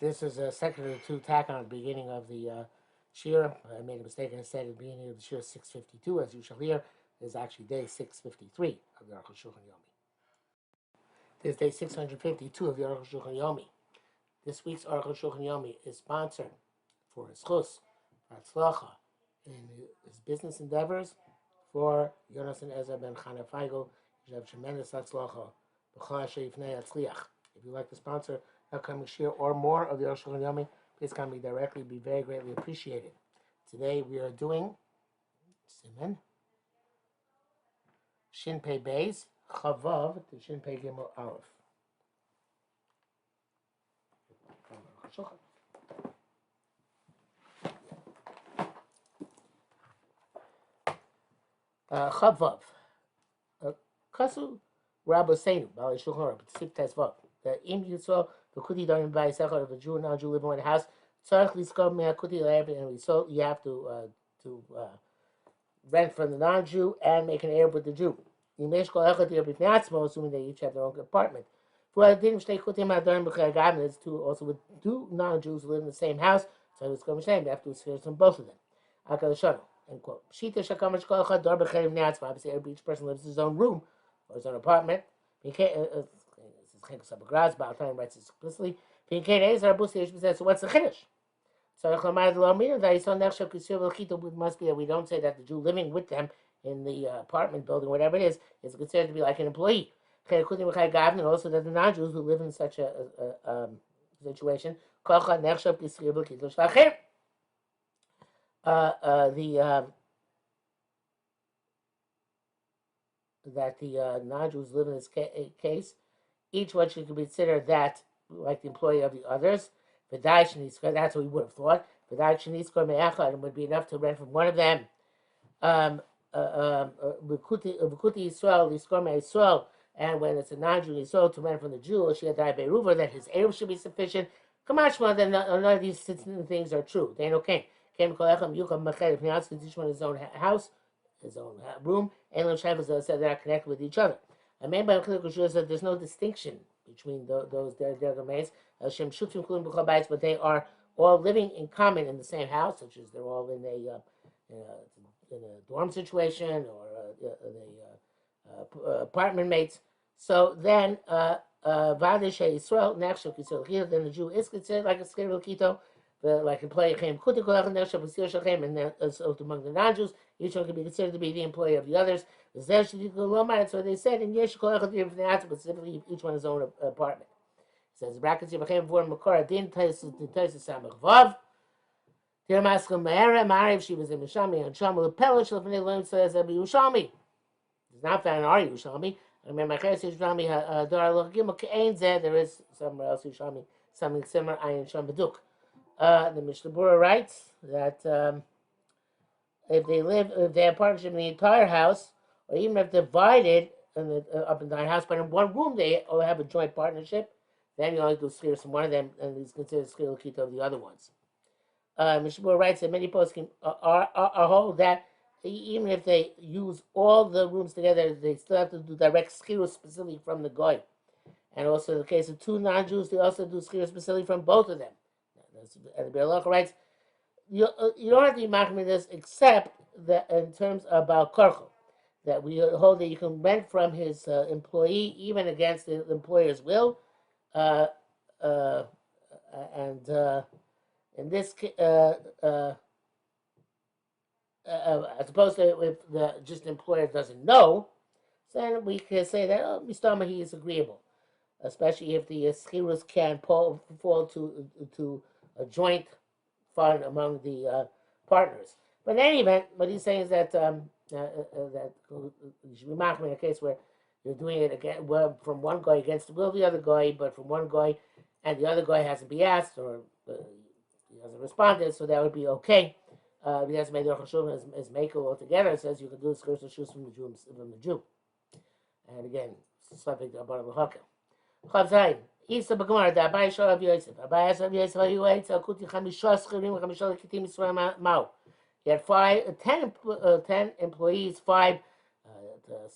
This is a second or two tack on at the beginning of the shir. I made a mistake and I said at the beginning of the shir 652, as you shall hear, is actually day 653 of the Arukh HaShulchan Yomi. This is day 652 of the Arukh HaShulchan Yomi. This week's Arukh HaShulchan Yomi is sponsored for his chus, Hatzlacha, in his business endeavors for Yonas and Ezra ben Chana Feigl. You have tremendous Hatzlacha. If you'd like to sponsor upcoming shir or more of the Arukh HaShulchan Yomi, please contact me directly. It'd be very greatly appreciated. Today we are doing Siman Shin Pei Beis Chavav to Shin Pei Gimel Aleph. Chavav Kasu Rabbi Seinu Bali Shulchan Aruch Sip Tesvav. The Im Yisrael the Kuti don't buy a second of a Jew and non-Jew living in one house. Tzarich Liskov Mea Kuti and we so you have to rent from the non-Jew and make an Arab with the Jew. Assuming they each have their own apartment. There's two also with two non-Jews who live in the same house, so it's going to be they have to sphere from both of them. End quote. Obviously, each person lives in his own room or his own apartment. Time writes explicitly. So what's the chiddush? So it must be that we don't say that the Jew living with them in the apartment building, whatever it is considered to be like an employee. And also that the non-Jews who live in such a situation, that the non-Jews live in this case, each one should consider that like the employee of the others. That's what we would have thought. It would be enough to rent from one of them. And when it's a non-Jew Yisrael to rent from the Jew, that his Erev should be sufficient. Kamashma, then none of these things are true. They ain't okay. Each one his own house, his own room, and said they're not connected with each other. I mean by that there's no distinction between those their domains. But they are all living in common in the same house, such as they're all in a dorm situation or apartment mates. So then, then the Jew is considered like a skirul kito, like employee chem and then so among the non-Jews, each one can be considered to be the employee of the others. So they said in specifically each one his own apartment. It says brackets became for Makora Din Samach Dear Maskal Mehera Mariv, she was in Mishami and Shamal Pelish Lefnei says Yushami. It's not found in our Yushami. I remember my case Yushami Dar Logim Kain Zed, there is somewhere else Yushami, something similar, Ayin Sham Baduk. The Mishnah Berurah writes that if they have partnership in the entire house, or even if divided up in the entire house, but in one room they all have a joint partnership, then you only do skir from one of them, and he's considered skir l'kita of the other ones. Mishnah Berurah writes that many posts are hold that even if they use all the rooms together, they still have to do direct skir specifically from the goy. And also in the case of two non-Jews, they also do skir specifically from both of them. And the Berurah writes, you don't have to be machmir this except that in terms about karchel, that we hold that you can rent from his employee even against the employer's will, and in this as opposed to if the just employer doesn't know, then we can say that mistama he is agreeable, especially if the schirus can fall to a joint fund among the partners. But in any event, what he's saying is that that you should be machmir in a case where you're doing it again from one guy against the will of the other guy, but from one guy and the other guy hasn't been asked or he hasn't responded, so that would be okay. He hasn't made the Arukh HaShulchan as makel altogether. It says you can do the skirts and shoes from the Jew. And again, subject about the Hakel. Chavzayin. Isa b'gemara da Abai shal Rav Yosef. Abai asked Rav Yosef, "You ate akuti chamisha schirim v'chamisha lekitim Yisrael ma'u." He had 10 employees, 5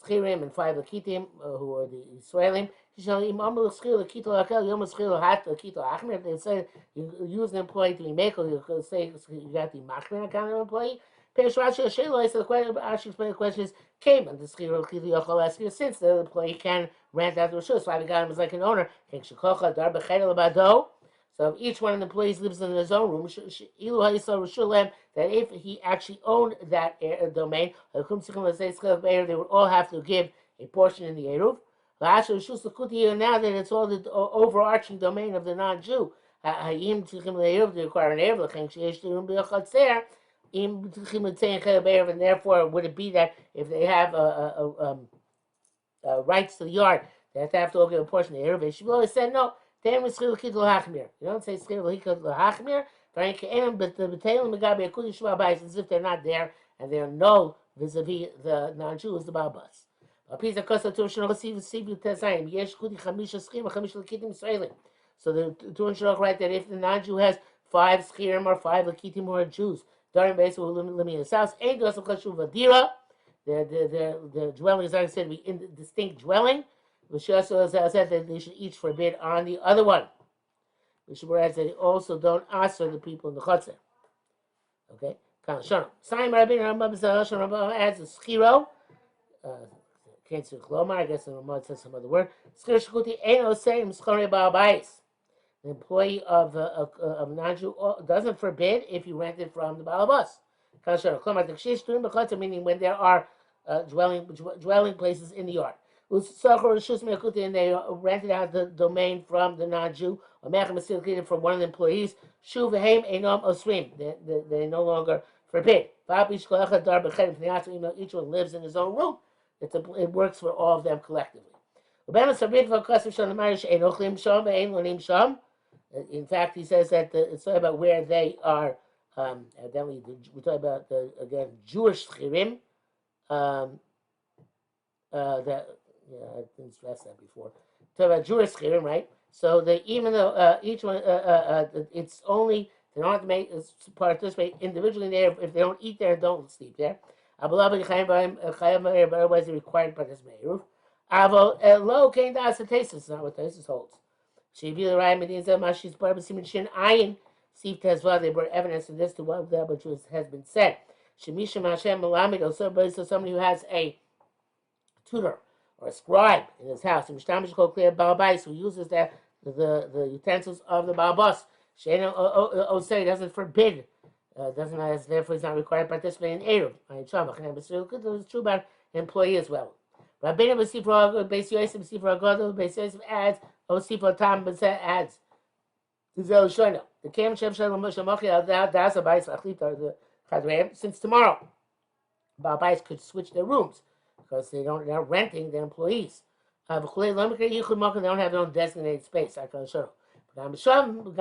schirim and 5 lekitim who are the Israelim. They say you use an employee to be make, or you could say you got the machmir kind of employee. Perish Rashi Shelo. So the question, Rashi explained the question is came and the schiro kiti yochol askir since the employee can rent out the rishus. So I got him as like an owner. So if each one of the employees lives in his own room, that if he actually owned that domain, they would all have to give a portion in the Eruv. Now that it's all the overarching domain of the non-Jew, they require an Eruv, and therefore would it be that if they have rights to the yard, they have to give a portion of the Eruv? Shmuel said no. You don't say schir l'hikad l'hachmir, but the b'teilim megabe akudi shema bayis as if they're not there and they're null vis-a-vis the non-Jews, the Balbas. So the Turin Shulchan write that if the non-Jew has 5 schirim or 5 lakitim or Jews, during basically living in his house, the dwelling is said to be in the distinct dwelling. Which also said that they should each forbid on the other one. Which whereas they also don't answer the people in the chutzner. Okay? Simon Rabbeinu adds a schiro. Can't say chlomar. I guess the Ramad says some other word. Schir shkuti eno seim schore ba'abayis. The employee of non-Jew doesn't forbid if you rent it from the balabas. Meaning when there are dwelling places in the yard. And they rented out the domain from the non-Jew, or from one of the employees. They no longer forbid. Each one lives in his own room. It works for all of them collectively. In fact, he says that it's talking about where they are. Evidently, we talk about again Jewish schirim. That I didn't stress that before. Talk about Jewish schirim, right? So even though each one, it's only they don't have to participate individually there if they don't eat there and don't sleep there. Otherwise, they're required to participate. Avo lo kain das tesis, not what tesis holds. She view the right means that she's part of Shin Ayin. See as well, they brought evidence of this to what that which has been said. Shemisha Hashem Malamid, so somebody who has a tutor or a scribe in his house, who uses the utensils of the Balbas. Shana Osei doesn't forbid, doesn't therefore he's not required to participate in Eruv. It's true about employee as well. Rabbeinu B'Sifra Beis Yosef B'Sifra Agadol Beis Yosef adds Osifra Tam B'Seh adds Tizel Shono. The Kem Shem Shalom Shamochi Al Das Abayis Achlita the Chadreim. Since tomorrow, Balbais could switch their rooms because they're renting their employees. They don't have their own designated space. I can show. Also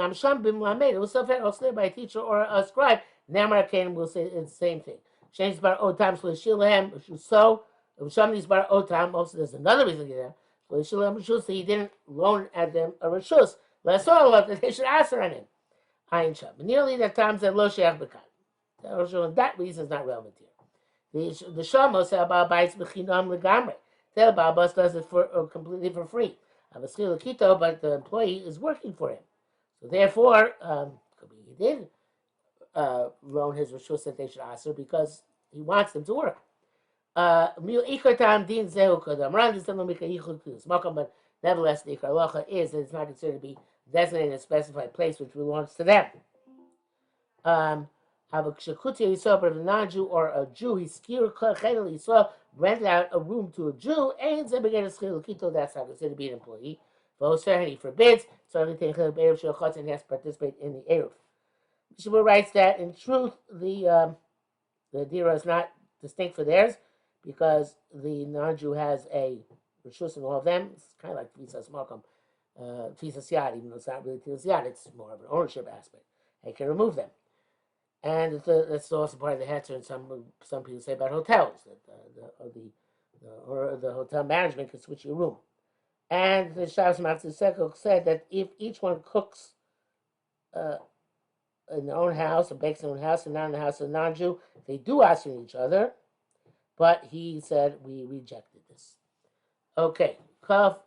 by a teacher or a scribe. Namar Kain will say it's the same thing. Change bar o times for Shilahem. So some of these bar o time. Also, there's another reason there. So he didn't loan at them a rishus. Let's all that they should answer on him. Ayin Sham. Nearly that times that lo sheach bekan. That reason is not relevant here. The Shamos about bites bechinam legamre. The Babas does it completely for free. But the employee is working for him. So therefore, he did loan his rishus that they should answer because he wants them to work. But nevertheless, the ikar halacha is that it's not considered to be designated in a specified place which belongs to them. But if a non-Jew or a Jew, he rented out a room to a Jew, that's not considered to be an employee. And he forbids, so everything and he has to participate in the Eruv. Shmuel writes that in truth, the dira is not distinct for theirs because the non-Jew has a rishus in all of them. It's kind of like Tvisas Malcolm, Tvisas Yad, even though it's not really Tvisas Yad, it's more of an ownership aspect. He can remove them. And that's also part of the hetzer, and some people say about hotels, that the hotel management can switch your room. And the Shabbos Matzah Sekel said that if each one cooks in their own house, or bakes in their own house, and not in the house of a non-Jew, they do ask each other, but he said we rejected this. Okay, Kaf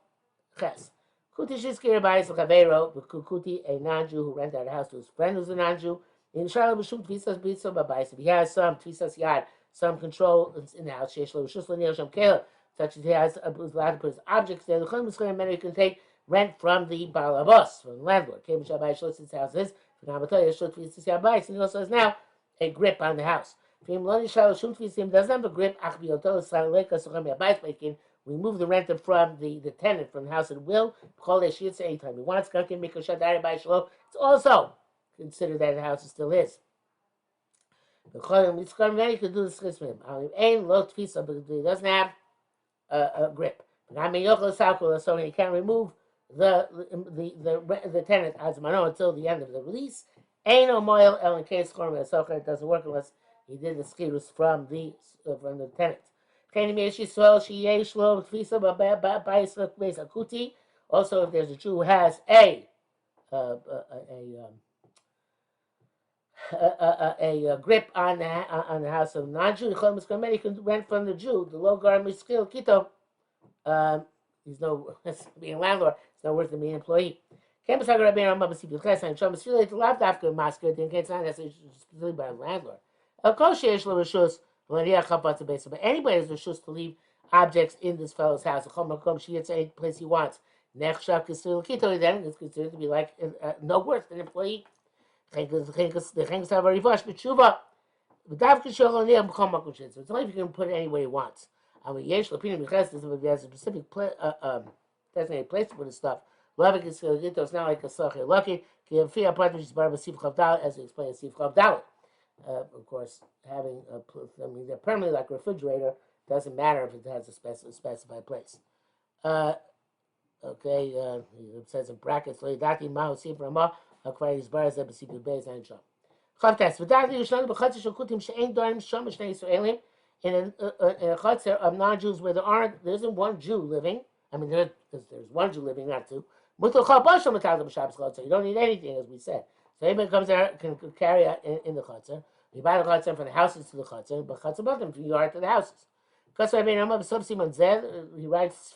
Ches. Kuti Shiskir Bayis L'Chavero, Kuti, a non-Jew who rented out a house to his friend who's a non-Jew. In Charlotte B'Shum Tvisas B'Yitzah B'Bayis, if he has some Tvisas Yad, some control in the house, Shesh Lo B'Shus L'Neo Shem Kela, such as he has allowed to put his objects there, the Chum B'Schem Many can take rent from the Balabos, from the landlord. Kim Shabbai Shlutz his house is, and he also has now a grip on the house. If he doesn't have a grip, we move the renter from the tenant from the house at will. Anytime he wants, it's also considered that the house is still his. He can do this with him. He doesn't have a grip. So he can't remove the tenant until the end of the release. Ain't no moil el in case it doesn't work unless he did the skirus from the tenant. Also, if there's a Jew who has a grip on the house of non-Jew, he can rent from the Jew. The low guard skill kito. He's no being a landlord. It's no worse than being an employee. Can't be Rabbi Rambam b'sipil chesed. Shom b'sipil lav dafka masker. Then it's not necessarily specifically by a landlord. Of course, sheish lo reshus l'niyach chapat b'beis. But anybody has reshus to leave objects in this fellow's house. Chol makom sheyitz any place he wants. Nechshav k'sil kito. Then it's considered to be like no worse than an employee. The chenkas have a rivash b'tshuva. V'davka shel l'niyach b'chol makom sheyitz. It's only if you can put it any way he wants. I mean, yesh l'pinim b'chesed. If he has a specific designated place to put his stuff. It's not like a Sachir Lucky. As we explained in Sif Chav Dalet. Of course, having they're permanently like a refrigerator. Doesn't matter if it has a specified place. Okay, it says in brackets, Dati Mao Sif Ramah, Aquarius Bars, Ebesipu Beis, and Sham. Chavtes, Vidati Yushlan, Bachatzer Shakutim, Shein Dorim, Sham, Shnei Israelim, in a Chatzer of non-Jews where there isn't one Jew living. I mean, there's one Jew living, not two. You don't need anything, as we said. So anybody comes there can carry out in the chutzner. You buy the chutzner from the houses to the chutzner, but chutzner bottom from the yard to the houses. Because he writes,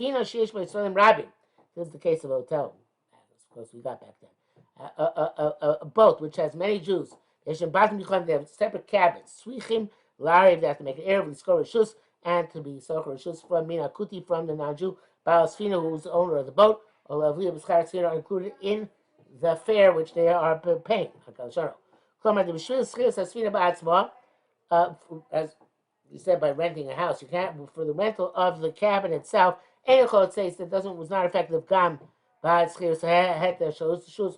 Rabbi. This is the case of a hotel. Of course, we got back then. A boat which has many Jews. They have separate cabins. Swichim, Larry, they have to make an Erev, Liskor Rishus, and to be Socher Rishus from Mina Kuti, from the non-Jew. Baal Sfina, who is the owner of the boat, are included in the fare which they are paying. As we said, by renting a house, you can't for the rental of the cabin itself. It says that was not effective. Gam shows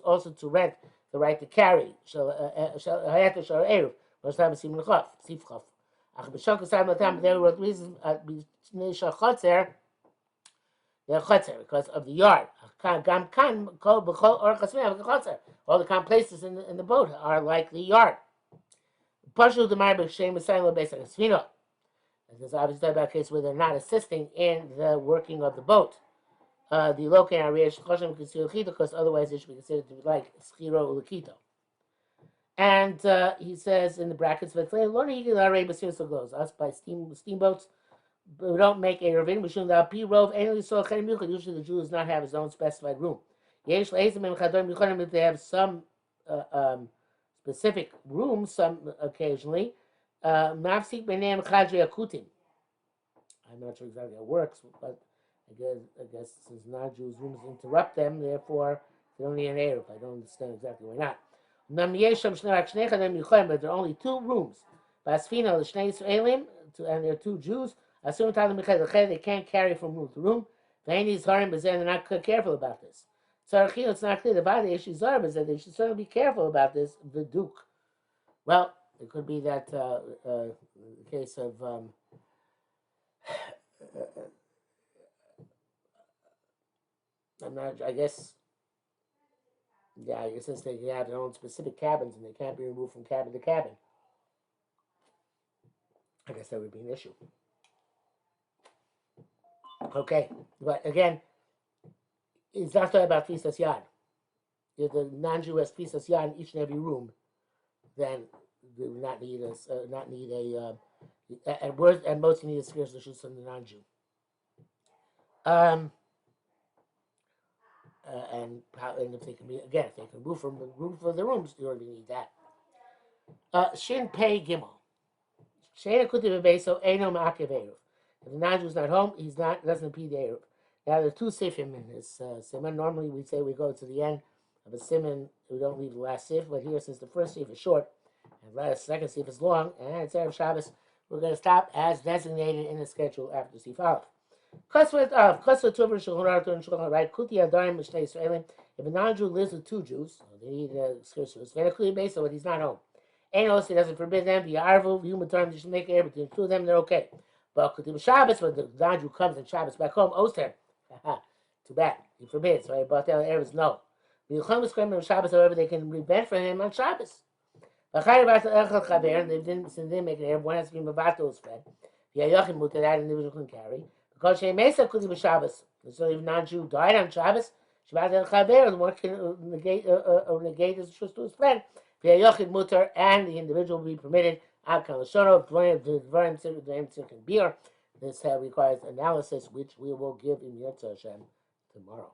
also to rent the right to carry. Because of the yard. All the common places in the boat are like the yard. This is obviously about a case where they're not assisting in the working of the boat. Because otherwise it should be considered to be like schiro ulekito. And he says in the brackets, us by steamboats, we don't make a ravine. We shouldn't have rove. Usually the Jew does not have his own specified room. If they have some specific rooms, some occasionally. I'm not sure exactly how it works, but I guess since non-Jews' rooms interrupt them, therefore they don't need an Erev. I don't understand exactly why not. But there are only two rooms. And there are two Jews. They can't carry from room to room. They're not careful about this. So it's not clear. The body issue is that they should certainly be careful about this. The Duke. Well, it could be that the case of I'm not. I guess. Yeah, I guess since they have their own specific cabins and they can't be removed from cabin to cabin, I guess that would be an issue. Okay, but again, it's not talking about Tfisas Yad. If the non-Jew has Tfisas Yad in each and every room, then they would not need at worst, at most, you need a spiritual shoes from the non-Jew. and if they can if they can move from the roof of the rooms, you don't even need that. Shin Pei Gimel. Shana Kutiv Beso Eno Ma'akev Eruv. If the non-Jew's not home, he's not doesn't impede the Eruv. Now there are two sifim in this simon. Normally we say we go to the end of a simon, we don't leave the last sif, but here since the first sif is short and the second sif is long, and it's Erev Shabbos, we're going to stop as designated in the schedule after sif Aleph. Right? Kuti Adarim Mishnei Israelim. If a non-Jew lives with two Jews, they need a scripture. But he's not home. Ain't also doesn't forbid them. The arvu, human terms, you should make it. Between two of them, they're okay. But Kuti Shabbos, when the non-Jew comes and Shabbos back home, owes him. Too bad. He forbids. Right? But the Erev is no. The Shabbos, however, they can repent for him on Shabbos. And they didn't make it Erev. One has to be Mavatos friend. The Ayachim Mutter, that individual can carry. Because she Mesa Kuti Shabbos. So if non-Jew died on Shabbos, Shabbat El Chaver, the one can negate his trust to his friend. The Ayachim Mutter, and the individual will be permitted. Ab Kalashono, Dvarim beer. This requires analysis, which we will give in Yetzer Hashem tomorrow.